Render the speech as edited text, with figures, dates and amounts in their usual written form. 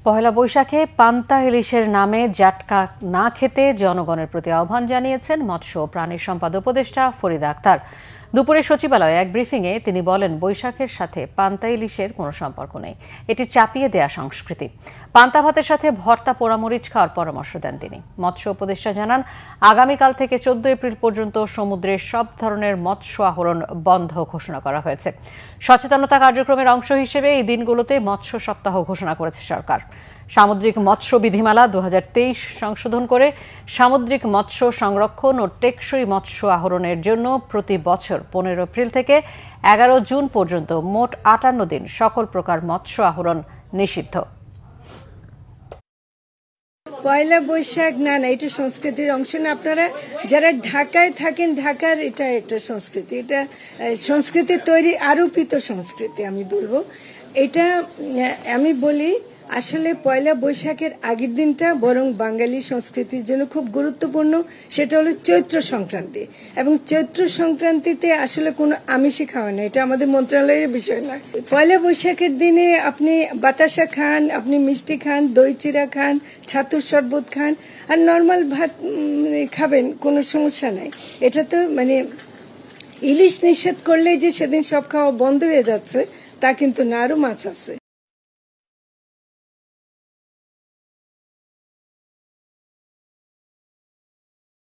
পহেলা বৈশাখে পান্তা ইলিশের নামে জাটকা না খেতে জনগণের প্রতি আহ্বান জানিয়েছেন মৎস্য ও প্রাণী সম্পদ উপদেষ্টা ফরিদা আক্তার। দুপুরে সচিবালয়ে এক ব্রিফিংয়ে তিনি বলেন, বৈশাখের সাথে পান্তা ইলিশের কোনো সম্পর্ক নেই, এটি চাপিয়ে দেয়া সংস্কৃতি। পান্তা ভাতের সাথে ভর্তা পোড়ামরিচ খাওয়ার পরামর্শ দেন তিনি। মৎস্য উপদেষ্টা জানান, আগামীকাল থেকে 14 এপ্রিল পর্যন্ত সমুদ্রের সব ধরনের মৎস্য আহরণ বন্ধ ঘোষণা করা হয়েছে। সচেতনতা কার্যক্রমের অংশ হিসেবে এই দিনগুলোতে মৎস্য সপ্তাহ ঘোষণা করেছে সরকার। সামুদ্রিক মৎস্য বিধিমালা 2023 সংশোধন করে সামুদ্রিক মৎস্য সংরক্ষণ ও টেকসই মৎস্য আহরণের জন্য প্রতি বছর 15 এপ্রিল থেকে 11 জুন পর্যন্ত মোট 58 দিন সকল প্রকার মৎস্য আহরণ নিষিদ্ধ। পয়লা বৈশাখ না এটা সংস্কৃতির অংশ না। আপনারা যারা ঢাকায় থাকেন, ঢাকার এটা একটা সংস্কৃতি, এটা সংস্কৃতি তৈরি আরোপিত সংস্কৃতি। আমি বলবো এটা, আমি বলি আসলে পয়লা বৈশাখের আগের দিনটা বরং বাঙালি সংস্কৃতির জন্য খুব গুরুত্বপূর্ণ। সেটা হলো চৈত্র সংক্রান্তি, এবং চৈত্র সংক্রান্তিতে আসলে কোনো আমিষই খাওয়া না, এটা আমাদের মন্ত্রণালয়ের বিষয় না। পয়লা বৈশাখের দিনে আপনি বাতাসা খান, আপনি মিষ্টি খান, দই চিড়া খান, ছাতুর শরবত খান, আর নর্মাল ভাত খাবেন, কোনো সমস্যা নাই। এটা তো ইলিশ নিষেধ করলে যে সেদিন সব খাওয়া বন্ধ হয়ে যাচ্ছে তা কিন্তু না, আরও মাছ আছে।